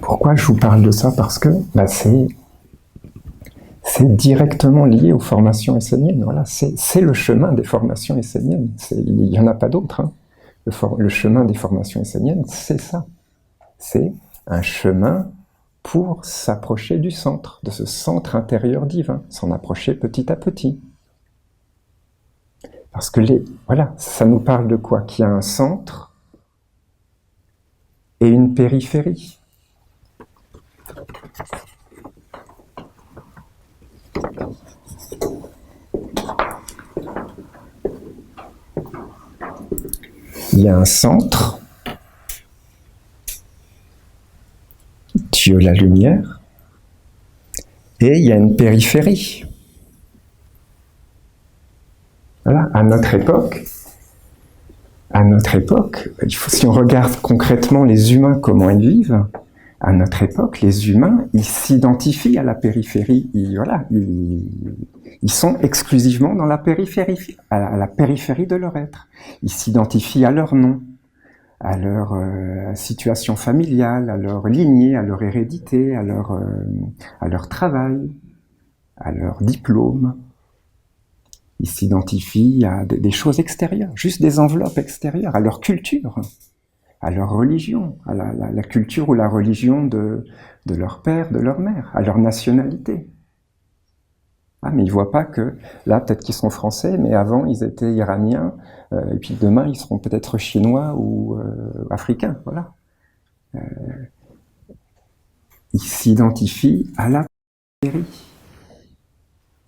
Pourquoi je vous parle de ça? Parce que c'est directement lié aux formations esséniennes. Voilà, c'est le chemin des formations esséniennes. Il n'y en a pas d'autre. Hein. Le chemin des formations esséniennes, c'est ça. C'est un chemin pour s'approcher du centre, de ce centre intérieur divin, s'en approcher petit à petit. Parce que voilà, ça nous parle de quoi? Qu'il y a un centre et une périphérie. Il y a un centre, Dieu la lumière, et il y a une périphérie. Voilà, à notre époque, si on regarde concrètement les humains, comment ils vivent, à notre époque, les humains, ils s'identifient à la périphérie. Ils sont exclusivement dans la périphérie, à la périphérie de leur être. Ils s'identifient à leur nom, à leur situation familiale, à leur lignée, à leur hérédité, à leur travail, à leur diplôme. Ils s'identifient à des choses extérieures, juste des enveloppes extérieures, à leur culture, à leur religion, à la culture ou la religion de leur père, de leur mère, à leur nationalité. Ah, mais ils ne voient pas que, là, peut-être qu'ils sont français, mais avant, ils étaient iraniens, et puis demain, ils seront peut-être chinois ou africains, voilà. Ils s'identifient à la périphérie.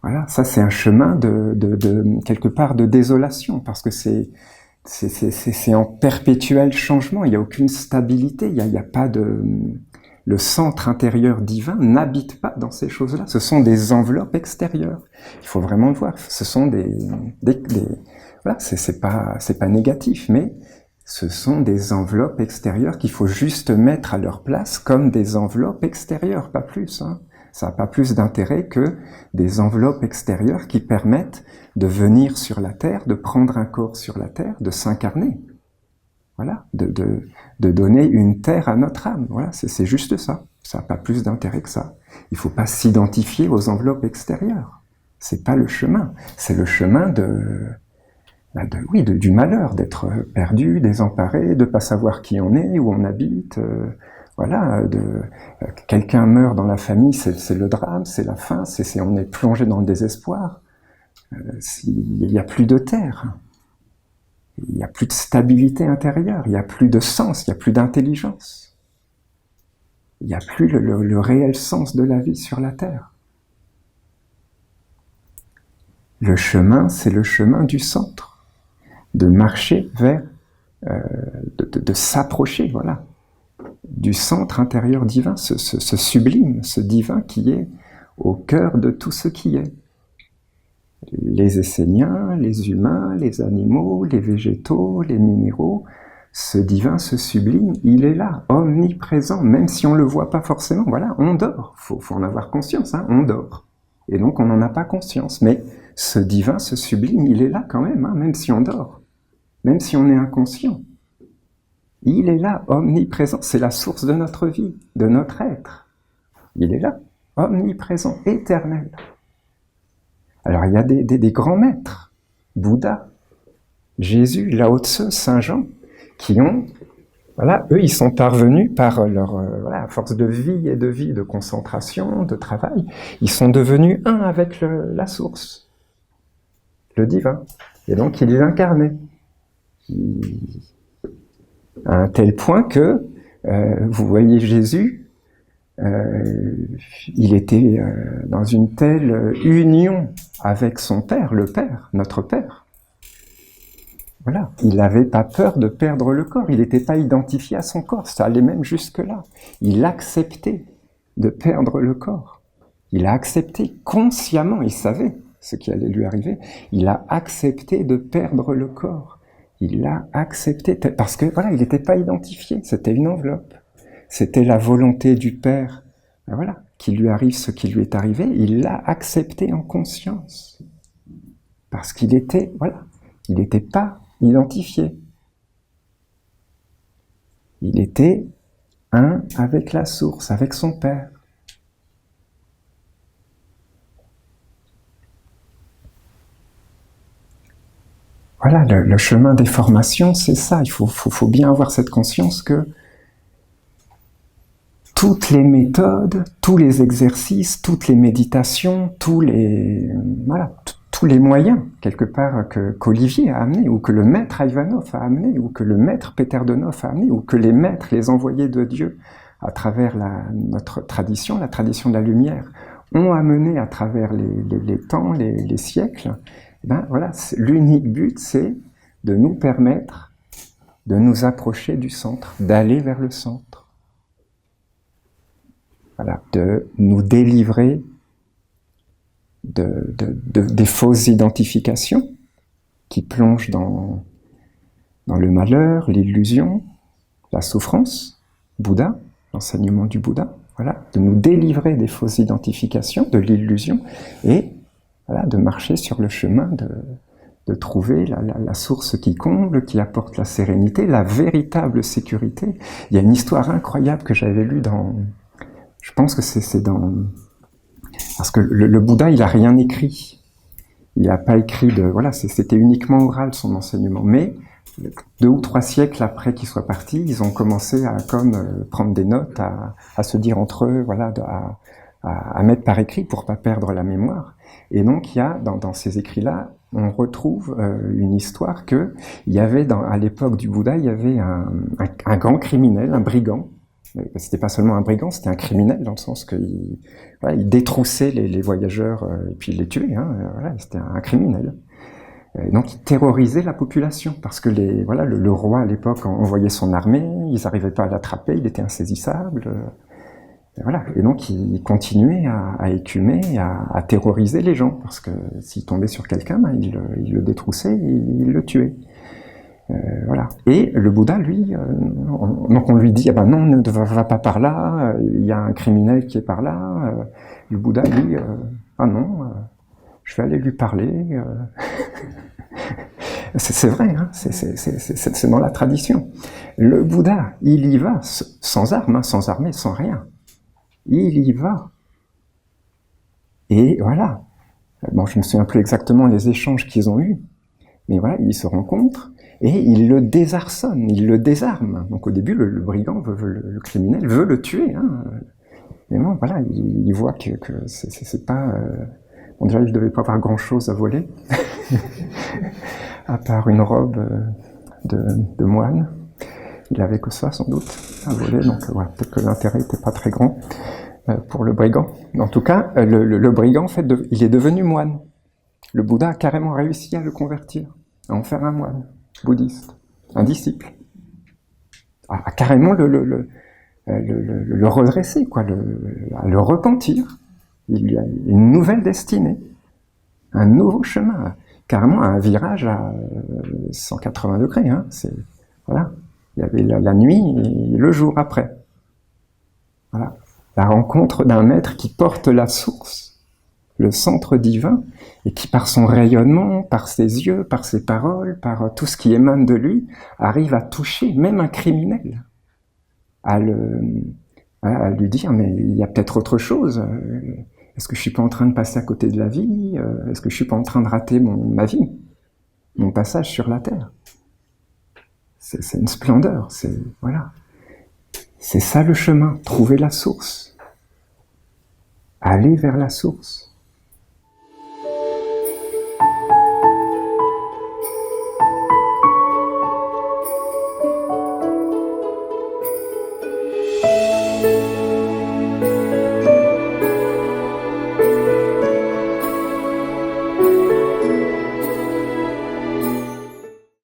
Voilà, ça c'est un chemin de quelque part de désolation, parce que c'est en perpétuel changement, il n'y a aucune stabilité, il y a pas de... Le centre intérieur divin n'habite pas dans ces choses-là, ce sont des enveloppes extérieures. Il faut vraiment le voir, ce sont voilà, c'est pas négatif, mais ce sont des enveloppes extérieures qu'il faut juste mettre à leur place comme des enveloppes extérieures, pas plus, hein. Ça n'a pas plus d'intérêt que des enveloppes extérieures qui permettent de venir sur la Terre, de prendre un corps sur la Terre, de s'incarner. Voilà, de donner une terre à notre âme. Voilà, c'est juste ça. Ça n'a pas plus d'intérêt que ça. Il ne faut pas s'identifier aux enveloppes extérieures. C'est pas le chemin. C'est le chemin du malheur, d'être perdu, désemparé, de ne pas savoir qui on est, où on habite. Voilà, quelqu'un meurt dans la famille, c'est le drame, c'est la fin, on est plongé dans le désespoir. Il n'y a plus de terre. Il n'y a plus de stabilité intérieure, il n'y a plus de sens, il n'y a plus d'intelligence. Il n'y a plus le réel sens de la vie sur la Terre. Le chemin, c'est le chemin du centre, de marcher vers, de s'approcher, voilà, du centre intérieur divin, ce sublime, ce divin qui est au cœur de tout ce qui est. Les Esséniens, les humains, les animaux, les végétaux, les minéraux, ce divin, ce sublime, il est là, omniprésent, même si on ne le voit pas forcément. Voilà, on dort, faut en avoir conscience, hein, on dort. Et donc on n'en a pas conscience, mais ce divin, ce sublime, il est là quand même, hein, même si on dort, même si on est inconscient. Il est là, omniprésent, c'est la source de notre vie, de notre être. Il est là, omniprésent, éternel. Alors il y a des grands maîtres, Bouddha, Jésus, Lao Tse, Saint Jean, qui ont, voilà, eux ils sont parvenus par leur, à force de vie et de vie, de concentration, de travail, ils sont devenus un avec la source, le divin, et donc ils l'incarnaient. À un tel point que, vous voyez Jésus, il était dans une telle union avec son Père, le Père, notre Père. Voilà, il n'avait pas peur de perdre le corps, il n'était pas identifié à son corps, ça allait même jusque-là. Il acceptait de perdre le corps. Il a accepté consciemment, il savait ce qui allait lui arriver, il a accepté de perdre le corps. Il l'a accepté, parce que voilà, il n'était pas identifié, c'était une enveloppe. C'était la volonté du Père, voilà, qu'il lui arrive ce qui lui est arrivé, il l'a accepté en conscience. Parce qu'il était, voilà, il n'était pas identifié. Il était un avec la source, avec son Père. Voilà, le chemin des formations, c'est ça. Il faut bien avoir cette conscience que toutes les méthodes, tous les exercices, toutes les méditations, tous les moyens, quelque part, qu'Olivier a amené, ou que le maître Ivanov a amené, ou que le maître Peter Donov a amené, ou que les maîtres, les envoyés de Dieu, à travers notre tradition, la tradition de la lumière, ont amené à travers les temps, les siècles. Ben voilà, l'unique but, c'est de nous permettre de nous approcher du centre, d'aller vers le centre. Voilà, de nous délivrer des fausses identifications qui plongent dans le malheur, l'illusion, la souffrance, Bouddha, l'enseignement du Bouddha, voilà, de nous délivrer des fausses identifications, de l'illusion, et voilà, de marcher sur le chemin de trouver la source qui comble, qui apporte la sérénité, la véritable sécurité. Il y a une histoire incroyable que j'avais lue je pense que c'est dans... Parce que le Bouddha, il n'a rien écrit. Il n'a pas écrit voilà, c'était uniquement oral son enseignement. Mais 2 ou 3 siècles après qu'il soit parti, ils ont commencé à prendre des notes, à se dire entre eux, voilà, à mettre par écrit pour pas perdre la mémoire. Et donc, il y a dans ces écrits-là, on retrouve une histoire que il y avait à l'époque du Bouddha, il y avait un grand criminel, un brigand. C'était pas seulement un brigand, c'était un criminel dans le sens qu'il il détroussait les voyageurs et puis il les tuait. Voilà, c'était un criminel. Et donc il terrorisait la population parce que le roi à l'époque envoyait son armée, ils n'arrivaient pas à l'attraper, il était insaisissable. Voilà. Et donc il continuait à écumer, à terroriser les gens parce que s'il tombait sur quelqu'un, il le détroussait, il le tuait. Voilà. Et le Bouddha, lui, donc on lui dit, ah ben non, ne va pas par là, il y a un criminel qui est par là. Le Bouddha, lui, ah non, je vais aller lui parler. C'est vrai, hein, c'est dans la tradition. Le Bouddha, il y va sans armes, sans armée, sans rien. Il y va. Et voilà. Bon, je ne me souviens plus exactement les échanges qu'ils ont eus, mais voilà, ils se rencontrent. Et il le désarçonne, il le désarme. Donc au début, le brigand, le criminel, veut le tuer. Hein. Mais bon, voilà, il voit que c'est pas... Bon, déjà, il ne devait pas avoir grand-chose à voler, à part une robe de moine. Il avait que ça, sans doute, à voler. Donc voilà, peut-être que l'intérêt n'était pas très grand pour le brigand. En tout cas, le brigand, en fait, il est devenu moine. Le Bouddha a carrément réussi à le convertir, à en faire un moine bouddhiste, un disciple, à carrément le redresser, quoi, à le repentir. Il y a une nouvelle destinée, un nouveau chemin, carrément un virage à 180 degrés. Hein, voilà. Il y avait la nuit et le jour après. Voilà. La rencontre d'un maître qui porte la source, le centre divin, et qui par son rayonnement, par ses yeux, par ses paroles, par tout ce qui émane de lui, arrive à toucher même un criminel, à lui dire, mais il y a peut-être autre chose, est-ce que je suis pas en train de passer à côté de la vie, est-ce que je suis pas en train de rater ma vie, mon passage sur la terre. C'est une splendeur, voilà. C'est ça le chemin, trouver la source, aller vers la source.